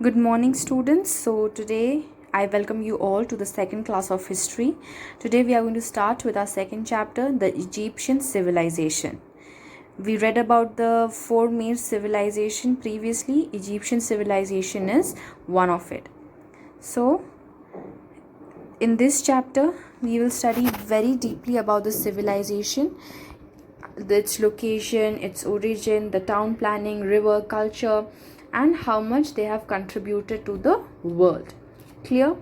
Good morning, students. So, today I welcome you all to the second class of history. Today, we are going to start with our second chapter, the Egyptian civilization. We read about the four main civilization previously. Egyptian civilization is one of it. So, in this chapter, we will study very deeply about the civilization, its location, its origin, the town planning, river culture, and how much they have contributed to the world. Clear?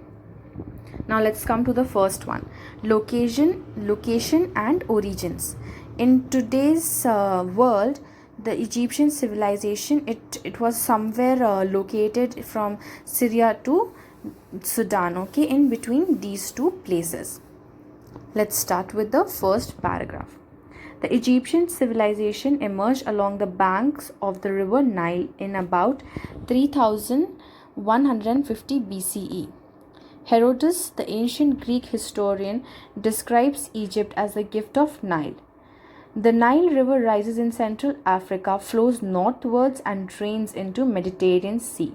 Now let's come to the first one. Location and origins. In today's world, the Egyptian civilization, it was somewhere located from Syria to Sudan, okay, in between these two places. Let's start with the first paragraph. The Egyptian civilization emerged along the banks of the river Nile in about 3150 BCE. Herodotus, the ancient Greek historian, describes Egypt as the gift of Nile. The Nile River rises in Central Africa, flows northwards and drains into Mediterranean Sea.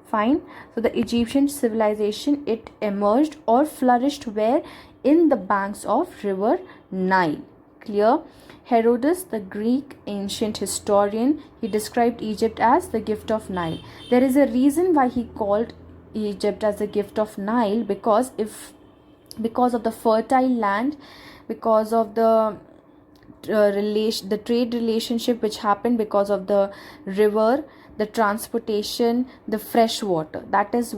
Fine. So the Egyptian civilization, it emerged or flourished where? In the banks of river Nile. Clear? Herodotus, the Greek ancient historian, he described Egypt as the gift of Nile. There is a reason why he called Egypt as the gift of Nile, because of the fertile land, because of the the trade relationship which happened because of the river, the transportation, the fresh water. That is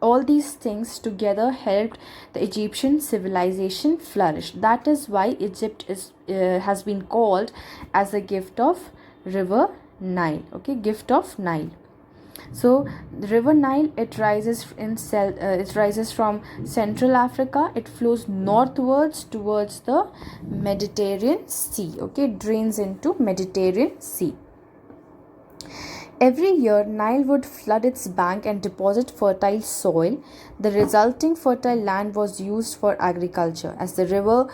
all these things together helped the Egyptian civilization flourish. That is why Egypt is has been called as the gift of river Nile. Okay, gift of Nile. So the river Nile, it rises from Central Africa. It flows northwards towards the Mediterranean Sea. Okay, it drains into Mediterranean Sea. Every year, Nile would flood its bank and deposit fertile soil. The resulting fertile land was used for agriculture. As the river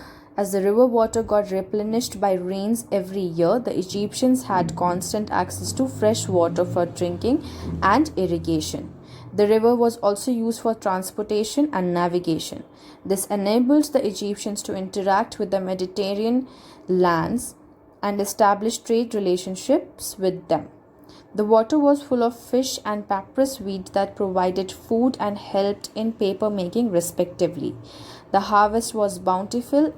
water got replenished by rains every year, the Egyptians had constant access to fresh water for drinking and irrigation. The river was also used for transportation and navigation. This enabled the Egyptians to interact with the Mediterranean lands and establish trade relationships with them. The water was full of fish and papyrus weed that provided food and helped in paper making respectively. The harvest was bountiful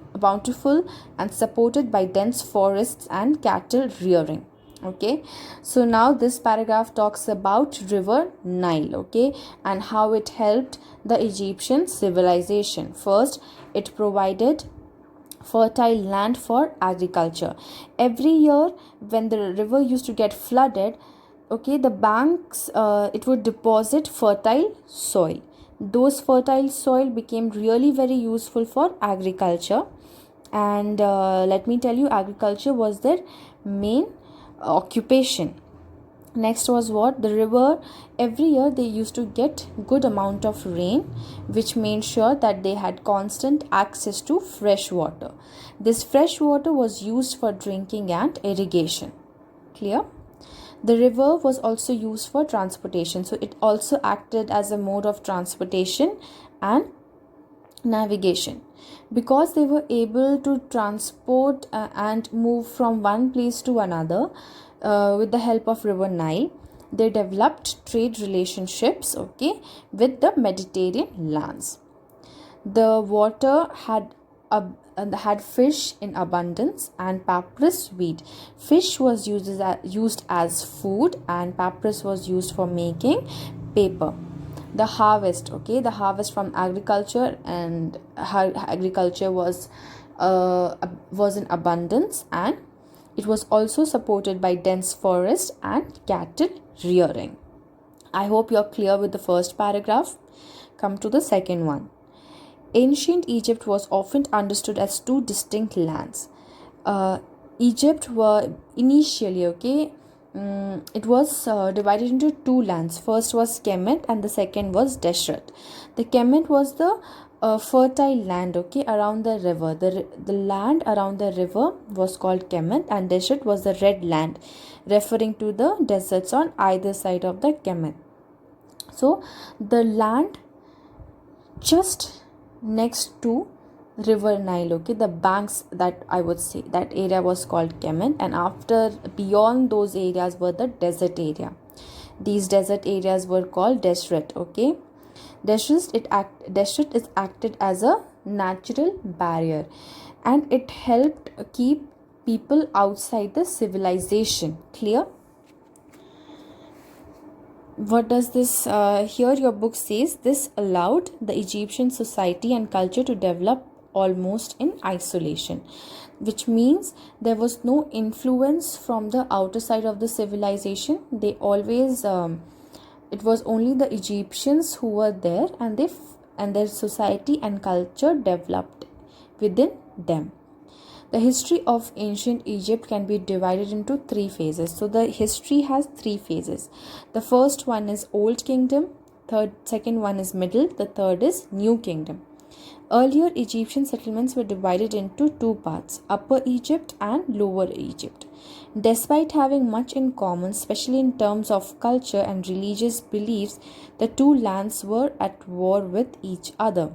and supported by dense forests and cattle rearing. Okay, so now this paragraph talks about river Nile, okay, and how it helped the Egyptian civilization. First, it provided fertile land for agriculture. Every year when the river used to get flooded, okay, the banks, it would deposit fertile soil. Those fertile soil became really very useful for agriculture, and let me tell you, agriculture was their main occupation. Next was what? The river, every year they used to get good amount of rain, which made sure that they had constant access to fresh water. This fresh water was used for drinking and irrigation. Clear? The river was also used for transportation, so it also acted as a mode of transportation and navigation. Because they were able to transport and move from one place to another with the help of river Nile, they developed trade relationships, okay, with the Mediterranean lands. The water had fish in abundance and papyrus weed. Fish was used as food, and papyrus was used for making paper. The harvest, okay, the harvest from agriculture, and agriculture was in abundance, and it was also supported by dense forest and cattle rearing. I hope you're clear with the first paragraph. Come to the second one. Ancient Egypt was often understood as two distinct lands. Egypt were initially, okay, it was divided into two lands. First was Kemet and the second was Deshret. The Kemet was the fertile land, okay, around the river. The land around the river was called Kemet, and Deshret was the red land, referring to the deserts on either side of the Kemet. So the land just next to river Nile, okay, the banks, that I would say, that area was called Kemen, and after beyond those areas were the desert area. These desert areas were called desert, okay. Desert is acted as a natural barrier, and it helped keep people outside the civilization. Clear? What does this here your book says? This allowed the Egyptian society and culture to develop almost in isolation, which means there was no influence from the outer side of the civilization. They always it was only the Egyptians who were there, and and their society and culture developed within them. The history of ancient Egypt can be divided into three phases. So the history has three phases. The first one is Old Kingdom, second one is Middle, the third is New Kingdom. Earlier Egyptian settlements were divided into two parts, Upper Egypt and Lower Egypt. Despite having much in common, especially in terms of culture and religious beliefs, the two lands were at war with each other.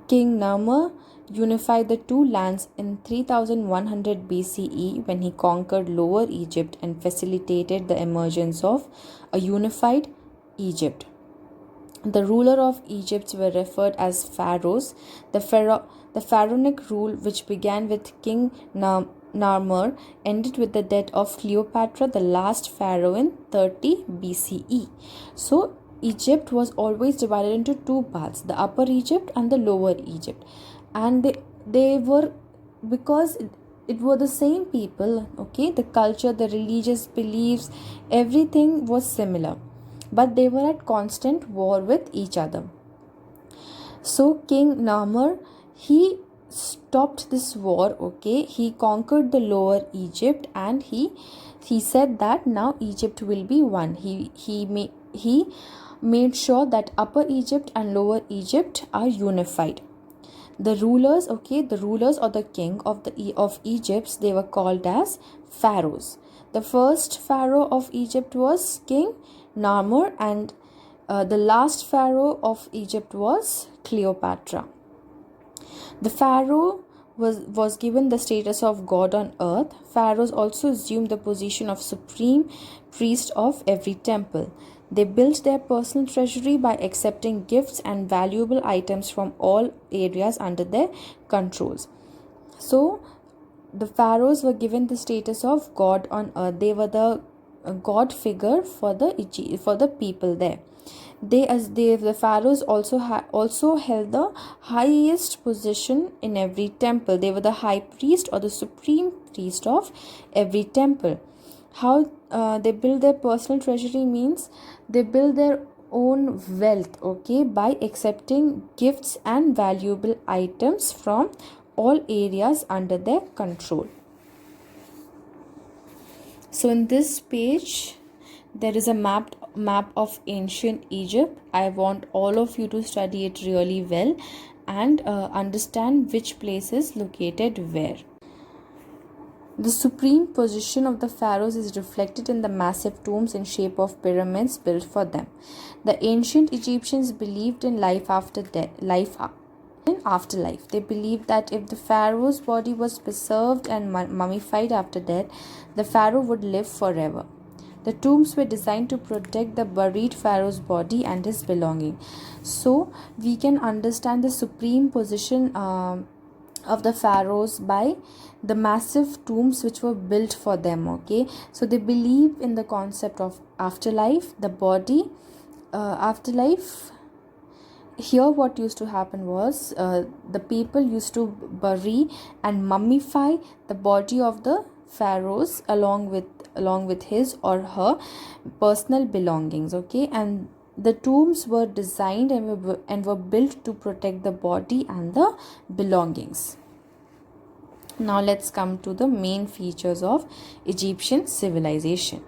King Narmer unified the two lands in 3100 BCE when he conquered Lower Egypt and facilitated the emergence of a unified Egypt. The ruler of Egypt were referred as pharaohs. The pharaonic rule, which began with King Narmer, ended with the death of Cleopatra, the last pharaoh, in 30 BCE. So Egypt was always divided into two parts, the Upper Egypt and the Lower Egypt, and they were, because it were the same people, okay, the culture, the religious beliefs, everything was similar, but they were at constant war with each other. So King Narmer, he stopped this war, okay, he conquered the Lower Egypt, and he said that now Egypt will be one. He made sure that Upper Egypt and Lower Egypt are unified. The rulers, okay, the rulers or the king of Egypt, they were called as pharaohs. The first pharaoh of Egypt was King Narmer, and the last pharaoh of Egypt was Cleopatra. The pharaoh was given the status of God on earth. Pharaohs also assumed the position of supreme priest of every temple. They built their personal treasury by accepting gifts and valuable items from all areas under their controls. So the pharaohs were given the status of God on earth. They were the God figure for the people there. The pharaohs also held the highest position in every temple. They were the high priest or the supreme priest of every temple. How they build their personal treasury means they build their own wealth, okay, by accepting gifts and valuable items from all areas under their control. So in this page there is a map of ancient Egypt. I want all of you to study it really well and understand which place is located where. The supreme position of the pharaohs is reflected in the massive tombs in shape of pyramids built for them. The ancient Egyptians believed in life after death, in afterlife. They believed that if the pharaoh's body was preserved and mummified after death, the pharaoh would live forever. The tombs were designed to protect the buried pharaoh's body and his belongings. So we can understand the supreme position of the pharaohs by the massive tombs which were built for them, okay. So they believe in the concept of afterlife, the body, afterlife. Here what used to happen was the people used to bury and mummify the body of the pharaohs along with his or her personal belongings, okay, and the tombs were designed and were built to protect the body and the belongings. Now let's come to the main features of Egyptian civilization.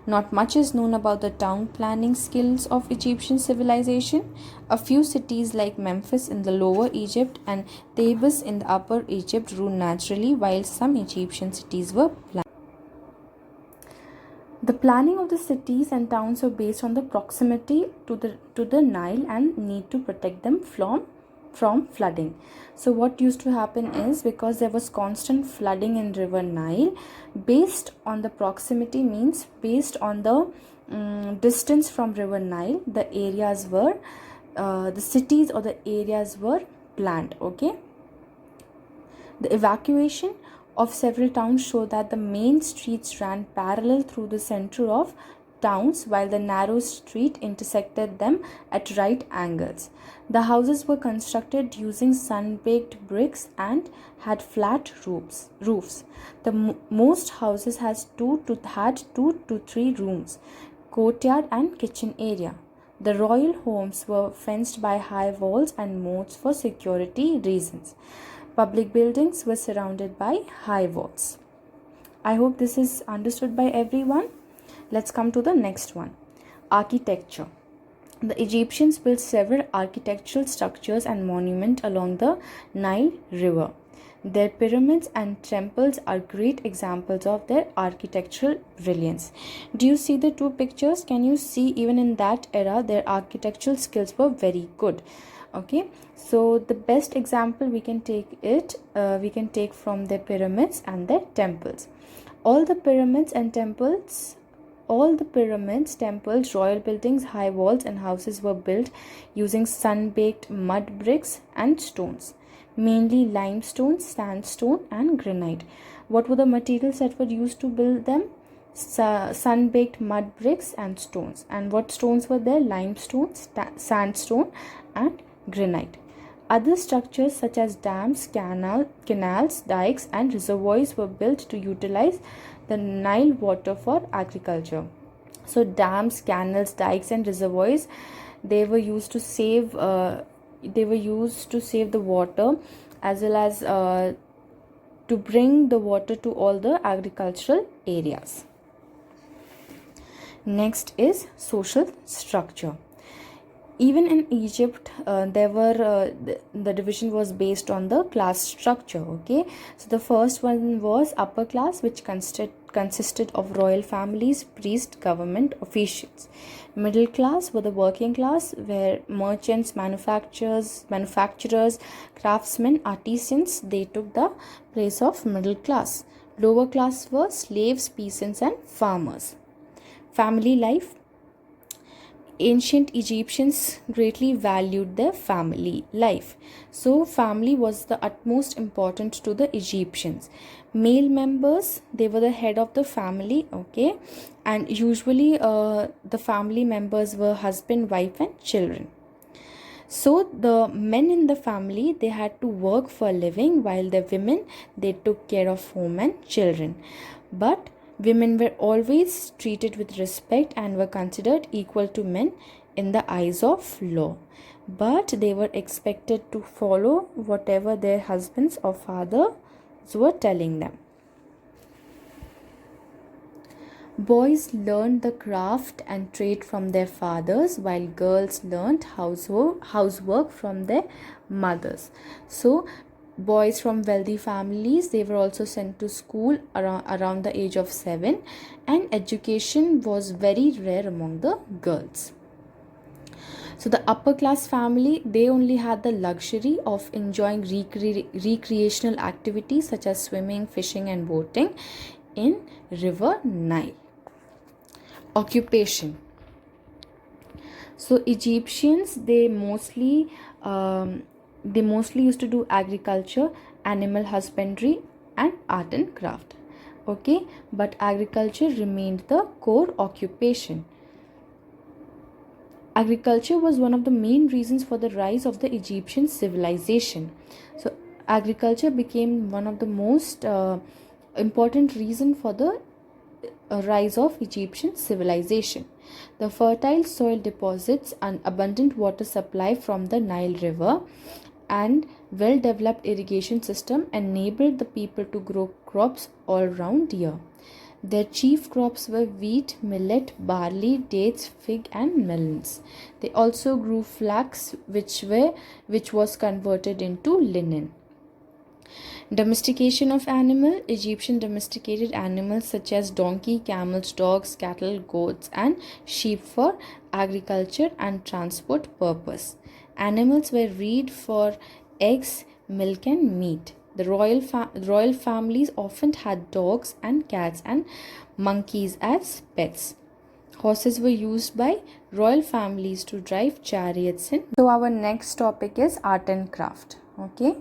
Not much is known about the town planning skills of Egyptian civilization. A few cities like Memphis in the Lower Egypt and Thebes in the Upper Egypt grew naturally, while some Egyptian cities were planned. The planning of the cities and towns were based on the proximity to the Nile and need to protect them from flooding. So what used to happen is, because there was constant flooding in river Nile, based on the proximity, means based on the distance from river Nile, the areas were the cities or the areas were planned. Okay. The evacuation of several towns show that the main streets ran parallel through the center of towns, while the narrow street intersected them at right angles. The houses were constructed using sun-baked bricks and had flat roofs. Most houses had two to three rooms, courtyard and kitchen area. The royal homes were fenced by high walls and moats for security reasons. Public buildings were surrounded by high walls. I hope this is understood by everyone. Let's come to the next one. Architecture. The Egyptians built several architectural structures and monuments along the Nile River. Their pyramids and temples are great examples of their architectural brilliance. Do you see the two pictures? Can you see even in that era their architectural skills were very good? Okay, so the best example we can take from their pyramids and their temples. All the pyramids, temples, royal buildings, high walls and houses were built using sun-baked mud bricks and stones, mainly limestone, sandstone and granite. What were the materials that were used to build them? Sun-baked mud bricks and stones. And what stones were there? Limestone, sandstone and granite. Other structures such as dams, canals, dikes and reservoirs were built to utilize the Nile water for agriculture. So dams, canals, dikes and reservoirs, they were used to save the water, as well as to bring the water to all the agricultural areas. Next is social structure. Even in Egypt, the division was based on the class structure. Okay, so the first one was upper class, which consisted of royal families, priests, government officials. Middle class were the working class, where merchants, manufacturers, craftsmen, artisans, they took the place of middle class. Lower class were slaves, peasants and farmers. Family life. Ancient Egyptians greatly valued their family life. So family was the utmost important to the Egyptians. Male members, they were the head of the family. Okay, and usually the family members were husband, wife and children. So the men in the family, they had to work for a living, while the women, they took care of home and children. But women were always treated with respect and were considered equal to men in the eyes of law. But they were expected to follow whatever their husbands or fathers were telling them. Boys learned the craft and trade from their fathers, while girls learned housework from their mothers. So boys from wealthy families, they were also sent to school around the age of 7, and education was very rare among the girls. So the upper class family, they only had the luxury of enjoying recreational activities such as swimming, fishing and boating in river Nile. Occupation. So Egyptians, they mostly used to do agriculture, animal husbandry and art and craft. Okay, but agriculture remained the core occupation. Agriculture was one of the main reasons for the rise of the Egyptian civilization. So agriculture became one of the most important reason for the rise of Egyptian civilization. The fertile soil deposits, an abundant water supply from the Nile River, and well-developed irrigation system enabled the people to grow crops all round year. Their chief crops were wheat, millet, barley, dates, fig and melons. They also grew flax, which was converted into linen. Domestication of animal. Egyptian domesticated animals such as donkey, camels, dogs, cattle, goats, and sheep for agriculture and transport purpose. Animals were reared for eggs, milk, and meat. The royal families often had dogs and cats and monkeys as pets. Horses were used by royal families to drive chariots in. So our next topic is art and craft. Okay.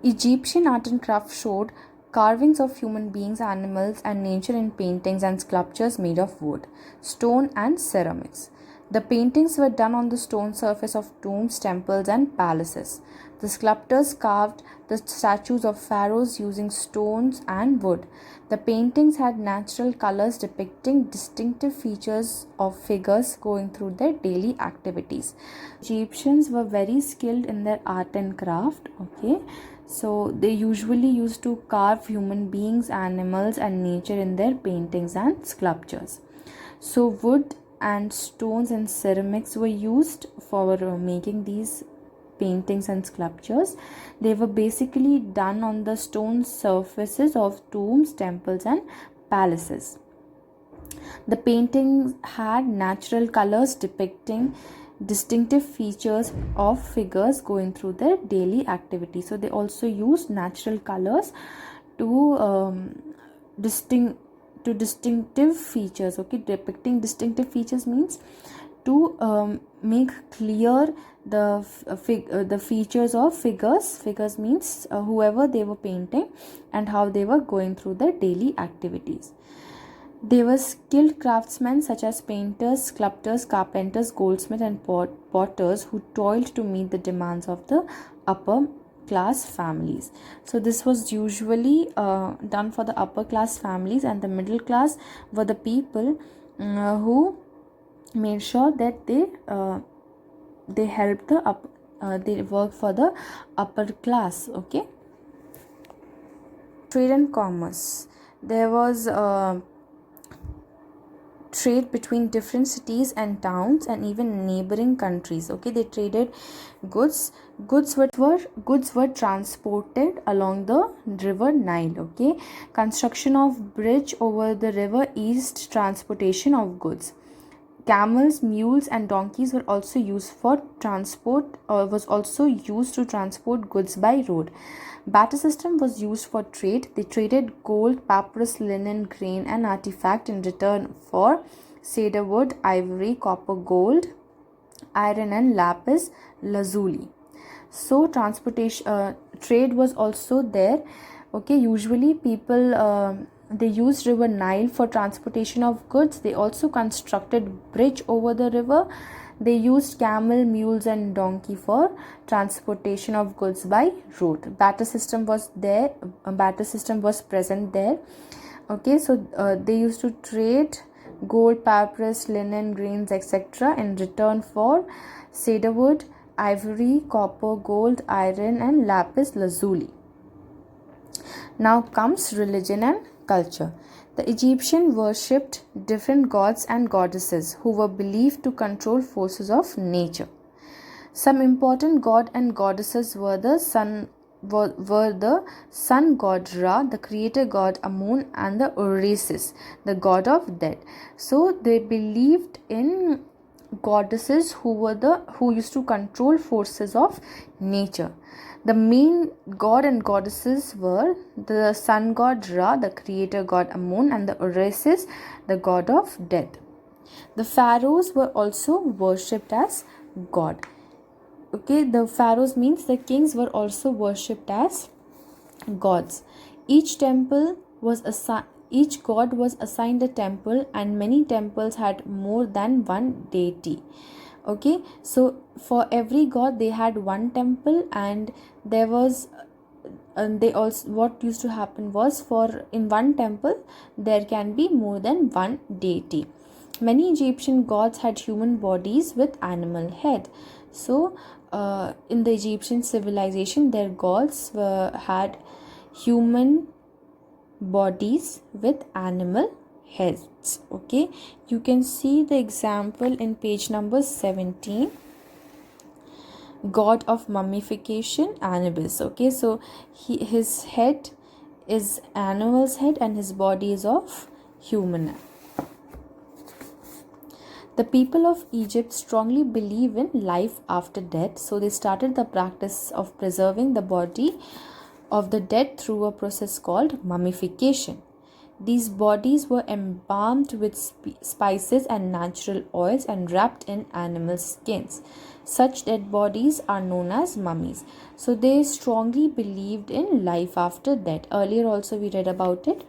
Egyptian art and craft showed carvings of human beings, animals, and nature in paintings and sculptures made of wood, stone, and ceramics. The paintings were done on the stone surface of tombs, temples, and palaces. The sculptors carved the statues of pharaohs using stones and wood. The paintings had natural colors depicting distinctive features of figures going through their daily activities. Egyptians were very skilled in their art and craft. Okay, so they usually used to carve human beings, animals, and nature in their paintings and sculptures. So wood and stones and ceramics were used for making these paintings and sculptures. They were basically done on the stone surfaces of tombs, temples, and palaces. The paintings had natural colors depicting distinctive features of figures going through their daily activity. So they also used natural colors to distinctive features. Okay, depicting distinctive features means to make clear the features of figures. Figures means whoever they were painting and how they were going through their daily activities. They were skilled craftsmen such as painters, sculptors, carpenters, goldsmiths, and potters who toiled to meet the demands of the upper class families. So this was usually done for the upper class families, and the middle class were the people who made sure that they helped they work for the upper class. Okay. Trade and commerce. There was trade between different cities and towns and even neighboring countries. Okay, they traded goods. Goods were transported along the river Nile. Okay, construction of bridge over the river eased transportation of goods. Camels, mules, and donkeys were also used for transport. Was also used to transport goods by road. Barter system was used for trade. They traded gold, papyrus, linen, grain, and artifact in return for cedar wood, ivory, copper, gold, iron, and lapis lazuli. So transportation, trade was also there. Okay, usually people they used river Nile for transportation of goods. They also constructed bridge over the river. They used camel, mules, and donkey for transportation of goods by road. Barter system was there. Barter system was present there. Okay, so they used to trade gold, papyrus, linen, grains, etc. in return for cedar wood, ivory, copper, gold, iron, and lapis lazuli. Now comes religion and culture. The Egyptians worshipped different gods and goddesses who were believed to control forces of nature. Some important god and goddesses were the sun god Ra, the creator god Amun, and the Osiris, the god of death. So they believed in goddesses who used to control forces of nature. The main god and goddesses were the sun god Ra, the creator god Amun, and the Osiris, the god of death. The pharaohs were also worshipped as god. Okay, the pharaohs means the kings were also worshipped as gods. Each god was assigned a temple, and many temples had more than one deity. Okay, so for every god they had one temple, and there was they also, what used to happen was, for in one temple there can be more than one deity. Many Egyptian gods had human bodies with animal head. So in the Egyptian civilization, their gods had human bodies with animal heads. Okay, you can see the example in page number 17. god of mummification, Anubis. Okay, so his head is animal's head and his body is of human. The people of Egypt strongly believe in life after death, so they started the practice of preserving the body of the dead through a process called mummification. These bodies were embalmed with spices and natural oils and wrapped in animal skins. Such dead bodies are known as mummies. So they strongly believed in life after death. Earlier also we read about it.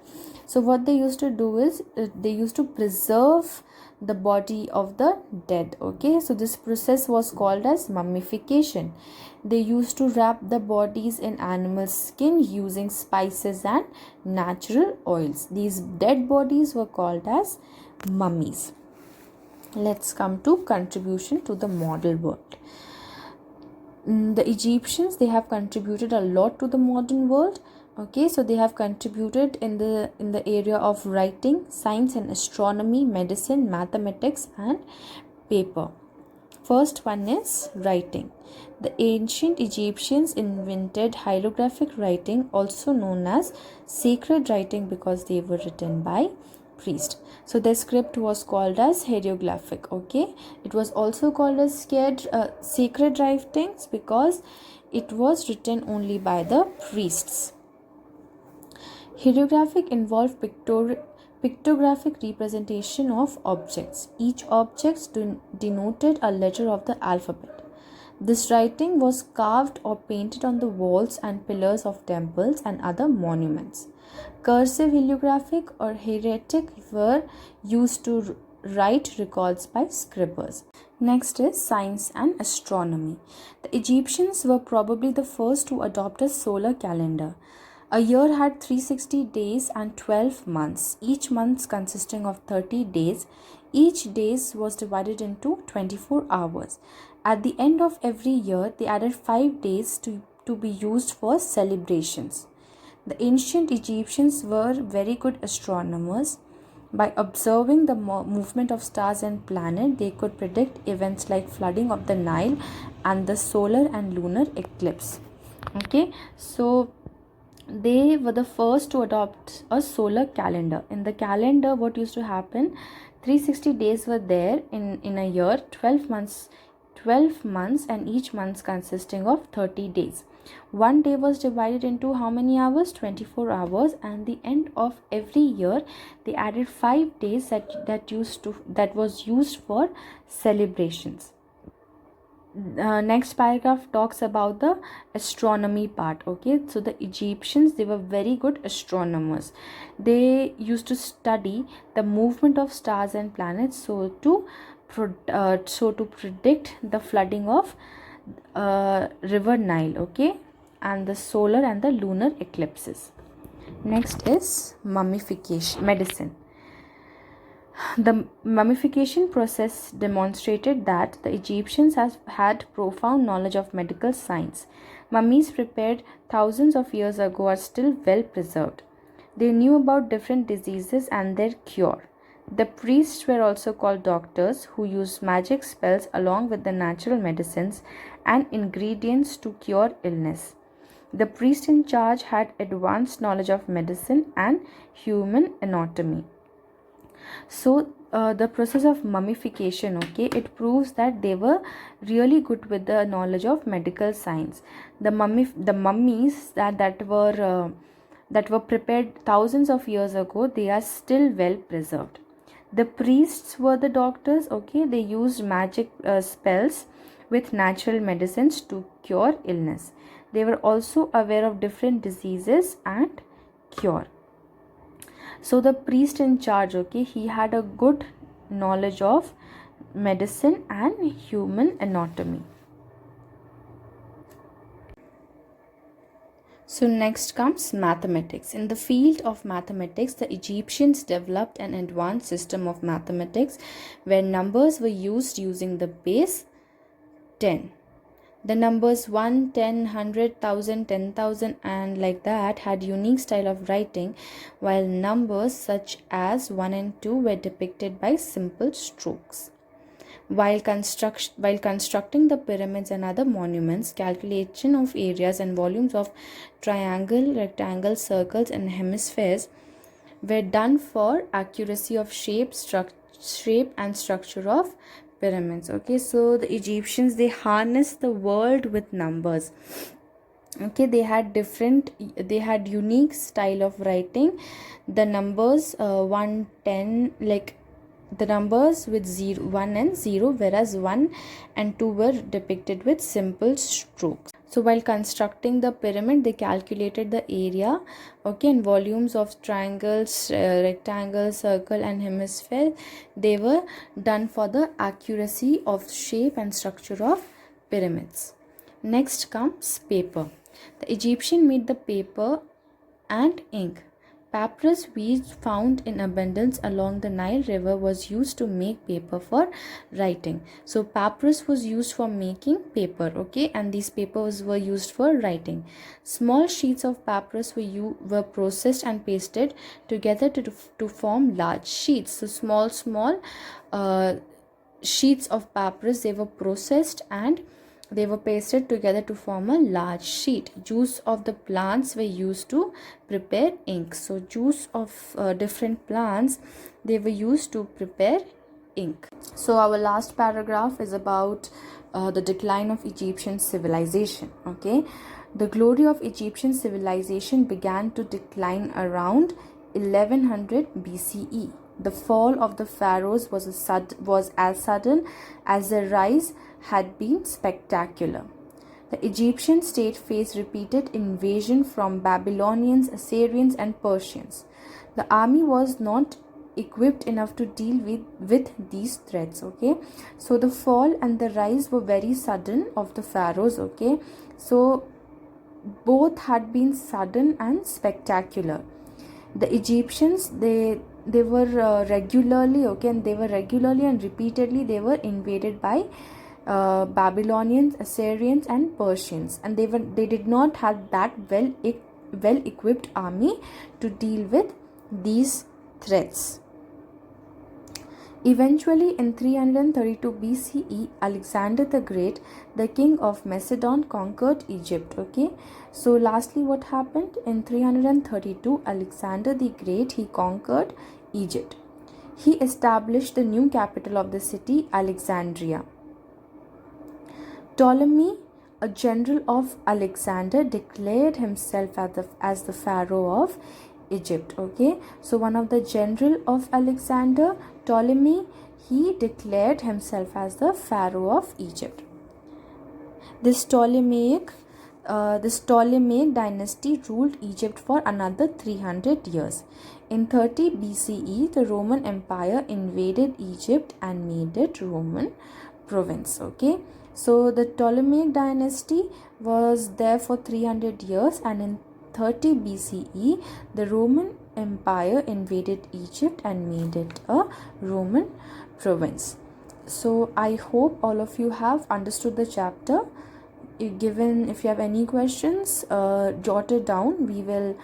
So what they used to do is they used to preserve the body of the dead. Okay, so this process was called as mummification. They used to wrap the bodies in animal skin using spices and natural oils. These dead bodies were called as mummies. Let's come to contribution to the model world. The Egyptians, they have contributed a lot to the modern world. Okay, so they have contributed in the area of writing, science and astronomy, medicine, mathematics and paper. First one is writing. The ancient Egyptians invented hieroglyphic writing, also known as sacred writing, because they were written by priests. So the script was called as hieroglyphic. Okay, it was also called as sacred writings because it was written only by the priests. Hieroglyphic involved pictographic representation of objects. Each object denoted a letter of the alphabet. This writing was carved or painted on the walls and pillars of temples and other monuments. Cursive hieroglyphic or hieratic were used to write records by scribers. Next is science and astronomy. The Egyptians were probably the first to adopt a solar calendar. A year had 360 days and 12 months, each month consisting of 30 days. Each day was divided into 24 hours. At the end of every year, they added 5 days to be used for celebrations. The ancient Egyptians were very good astronomers. By observing the movement of stars and planets, they could predict events like flooding of the Nile and the solar and lunar eclipse. Okay, so they were the first to adopt a solar calendar. In the calendar, what used to happen, 360 days were there in a year, 12 months and each month consisting of 30 days. One day was divided into how many hours? 24 hours. And the end of every year they added 5 days that was used for celebrations. Next paragraph talks about the astronomy part. Okay, so the Egyptians, they were very good astronomers. They used to study the movement of stars and planets so to predict the flooding of river Nile, okay, and the solar and the lunar eclipses. Next is mummification, medicine. The mummification process demonstrated that the Egyptians had profound knowledge of medical science. Mummies prepared thousands of years ago are still well preserved. They knew about different diseases and their cure. The priests were also called doctors, who used magic spells along with the natural medicines and ingredients to cure illness. The priest in charge had advanced knowledge of medicine and human anatomy. So the process of mummification, okay, it proves that they were really good with the knowledge of medical science. The mummies that were prepared thousands of years ago, they are still well preserved. The priests were the doctors, okay, they used magic spells with natural medicines to cure illness. They were also aware of different diseases and cure. So the priest in charge, okay, he had a good knowledge of medicine and human anatomy. So next comes mathematics. In the field of mathematics, the Egyptians developed an advanced system of mathematics where numbers were used using the base 10. The numbers 1, 10, 100, 1000, 10,000 and like that had unique style of writing, while numbers such as 1 and 2 were depicted by simple strokes. While constructing the pyramids and other monuments, calculation of areas and volumes of triangle, rectangle, circles, and hemispheres were done for accuracy of shape and structure of pyramids. Okay, so the Egyptians, they harnessed the world with numbers. Okay, they had unique style of writing. The numbers 1 10, like the numbers with 0 1 and 0, whereas 1 and 2 were depicted with simple strokes. So while constructing the pyramid, they calculated the area, okay, and volumes of triangles, rectangles, circle, and hemisphere. They were done for the accuracy of shape and structure of pyramids. Next comes paper. The Egyptian made the paper and ink. Papyrus, which found in abundance along the Nile River, was used to make paper for writing. So papyrus was used for making paper, okay, and these papers were used for writing. Small sheets of papyrus were processed and pasted together to form large sheets. So small sheets of papyrus, they were processed and they were pasted together to form a large sheet. Juice of the plants were used to prepare ink. So juice of different plants, they were used to prepare ink. So our last paragraph is about the decline of Egyptian civilization. Okay, the glory of Egyptian civilization began to decline around 1100 BCE. The fall of the pharaohs was as sudden as the rise had been spectacular. The Egyptian state faced repeated invasion from Babylonians, Assyrians, and Persians. The army was not equipped enough to deal with these threats. Okay, so the fall and the rise were very sudden of the pharaohs. Okay, so both had been sudden and spectacular. The Egyptians, they were regularly, okay, and they were regularly and repeatedly they were invaded by Babylonians, Assyrians, and Persians, and they did not have that well equipped army to deal with these threats. Eventually, in 332 BCE, Alexander the Great, the king of Macedon, conquered Egypt. Okay, so lastly, what happened in 332? Alexander the Great, he conquered Egypt. He established the new capital of the city, Alexandria. Ptolemy, a general of Alexander, declared himself as the pharaoh of Egypt. Okay, so one of the general of Alexander, Ptolemy, he declared himself as the pharaoh of Egypt. This Ptolemaic dynasty ruled Egypt for another 300 years. In 30 BCE, the Roman Empire invaded Egypt and made it Roman province. Okay, so the Ptolemaic dynasty was there for 300 years, and in 30 BCE, the Roman Empire invaded Egypt and made it a Roman province. So I hope all of you have understood the chapter. If you have any questions, jot it down. We will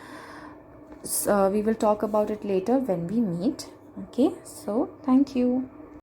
talk about it later when we meet. Okay, so thank you.